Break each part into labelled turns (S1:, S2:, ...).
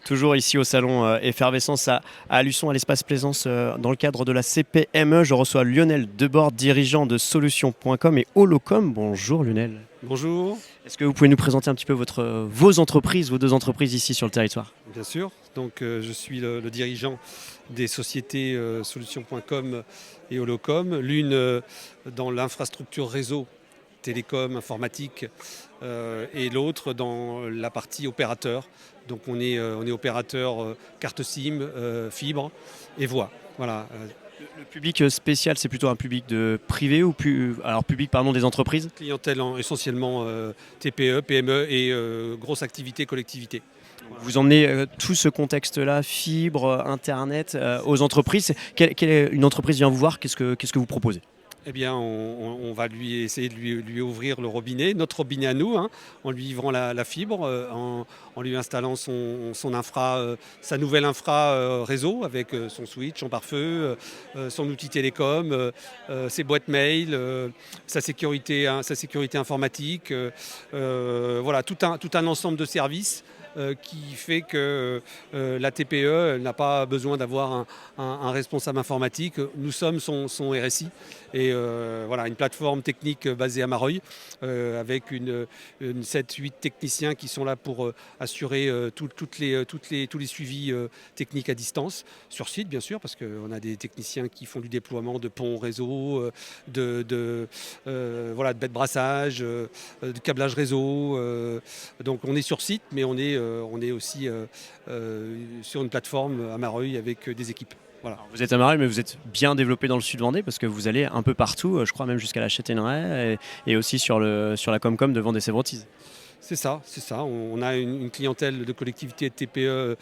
S1: Toujours ici au salon Effervescence à Luçon, à l'espace Plaisance, dans le cadre de la CPME. Je reçois Lionel Debord, dirigeant de Solutions.com et Holocom. Bonjour Lionel.
S2: Bonjour,
S1: Est-ce que vous pouvez nous présenter un petit peu vos entreprises, vos deux entreprises ici sur le territoire?
S2: bien sûr. Donc, je suis le dirigeant des sociétés Solutions.com et Holocom. L'une dans l'infrastructure réseau, télécom, informatique, et l'autre dans la partie opérateur. Donc on est opérateur carte SIM, fibre et voix. Voilà.
S1: Le public spécial, c'est plutôt un public de privé ou public pardon, des entreprises?
S2: Clientèle essentiellement TPE, PME et grosse activité collectivité.
S1: Vous emmenez tout ce contexte-là, fibre, Internet, aux entreprises. Une entreprise vient vous voir, qu'est-ce que vous proposez?
S2: Eh bien, on va essayer de lui ouvrir le robinet, notre robinet à nous, hein, en lui livrant la fibre, en lui installant son infra, sa nouvelle infra réseau avec son switch en pare-feu, son outil télécom, ses boîtes mail, sa sécurité informatique, voilà, tout un ensemble de services qui fait que la TPE n'a pas besoin d'avoir un responsable informatique. Nous sommes son RSI et voilà, une plateforme technique basée à Mareuil avec une 7-8 techniciens qui sont là pour assurer tous les suivis techniques à distance, sur site bien sûr, parce qu'on a des techniciens qui font du déploiement de ponts réseau, voilà, de baies de brassage, de câblage réseau. Donc on est sur site, mais on est aussi sur une plateforme à Mareuil avec des équipes. Voilà.
S1: Alors, vous êtes à Mareuil, mais vous êtes bien développé dans le sud Vendée parce que vous allez un peu partout, je crois même jusqu'à la Châtaigneraie et aussi sur la Comcom de Vendée-Sèvres-Authise.
S2: C'est ça, c'est ça. On a une clientèle de collectivités de TPE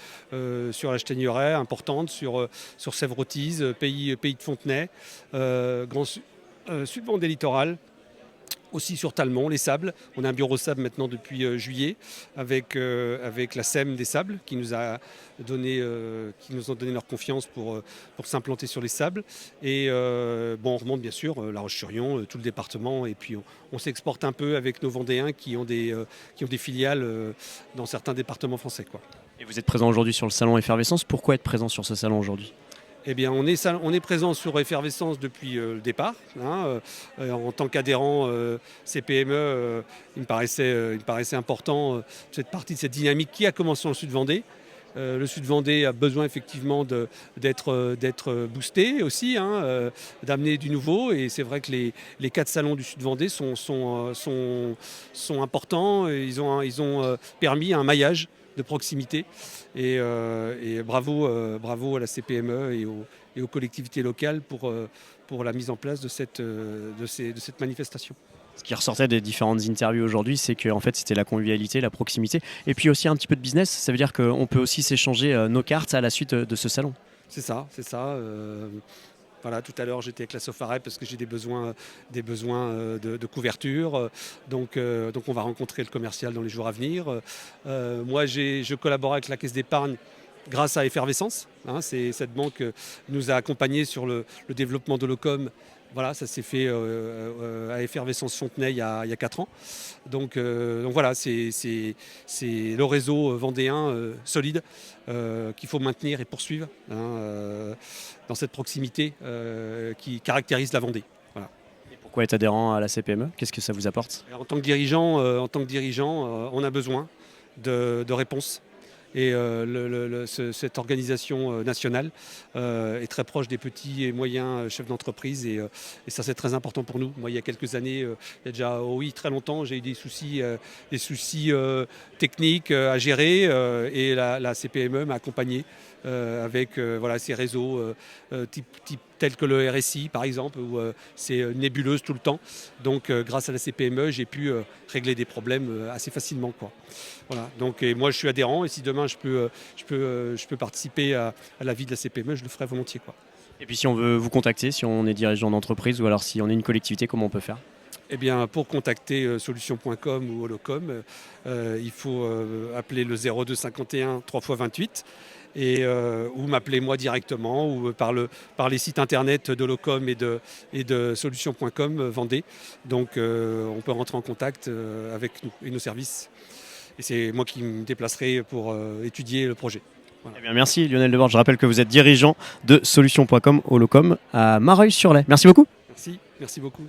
S2: sur la Châtaigneraie importante, sur Sèvres-Authise, pays de Fontenay, sud Vendée littoral. Aussi sur Talmont, les sables. On a un bureau sable maintenant depuis juillet avec la SEM des sables qui nous ont donné leur confiance pour s'implanter sur les sables. Et on remonte bien sûr La Roche-sur-Yon, tout le département. Et puis on s'exporte un peu avec nos Vendéens qui ont des filiales dans certains départements français, quoi.
S1: Et vous êtes présent aujourd'hui sur le salon Effervescence. Pourquoi être présent sur ce salon aujourd'hui?
S2: Eh bien, on est présent sur Effervescence depuis le départ, hein, en tant qu'adhérent CPME, il me paraissait important cette partie de cette dynamique qui a commencé dans le Sud-Vendée. Le Sud-Vendée a besoin effectivement d'être boosté aussi, hein, d'amener du nouveau. Et c'est vrai que les 4 salons du Sud-Vendée sont importants. Ils ont permis un maillage de proximité. Et bravo à la CPME et aux collectivités locales pour la mise en place de cette manifestation.
S1: Ce qui ressortait des différentes interviews aujourd'hui, c'est que en fait, c'était la convivialité, la proximité, et puis aussi un petit peu de business. Ça veut dire qu'on peut aussi s'échanger nos cartes à la suite de ce salon.
S2: C'est ça, c'est ça. Voilà, tout à l'heure j'étais avec la Sofaret parce que j'ai des besoins de couverture. Donc on va rencontrer le commercial dans les jours à venir. Moi je collabore avec la Caisse d'épargne grâce à Effervescence. Hein, cette banque nous a accompagnés sur le développement de l'Holocom. Voilà, ça s'est fait à Effervescence Fontenay il y a 4 ans. Donc voilà, c'est le réseau vendéen solide qu'il faut maintenir et poursuivre, hein, dans cette proximité qui caractérise la Vendée. Voilà.
S1: Et pourquoi être adhérent à la CPME? Qu'est-ce que ça vous apporte?
S2: Alors, en tant que dirigeant, on a besoin de réponses. Et cette organisation nationale est très proche des petits et moyens chefs d'entreprise et ça c'est très important pour nous. Moi il y a quelques années, il y a déjà très longtemps, j'ai eu des soucis techniques à gérer et la CPME m'a accompagné avec voilà, ces réseaux tels que le RSI par exemple, où c'est nébuleuse tout le temps. Donc grâce à la CPME, j'ai pu régler des problèmes assez facilement, quoi. Voilà. Donc, et moi je suis adhérent et si demain je peux participer à la vie de la CPME, je le ferai volontiers, quoi.
S1: Et puis si on veut vous contacter, si on est dirigeant d'entreprise ou alors si on est une collectivité, comment on peut faire?
S2: Eh bien, pour contacter Solutions.com ou Holocom, il faut appeler le 02 51 3 x 28 ou m'appeler moi directement ou par les sites internet d'Holocom et de Solutions.com Vendée. Donc on peut rentrer en contact avec nous et nos services. et c'est moi qui me déplacerai pour étudier le projet. Voilà.
S1: Eh bien, merci Lionel Debord. Je rappelle que vous êtes dirigeant de Solutions.com Holocom à Mareuil-sur-Lay. Merci beaucoup.
S2: Merci beaucoup.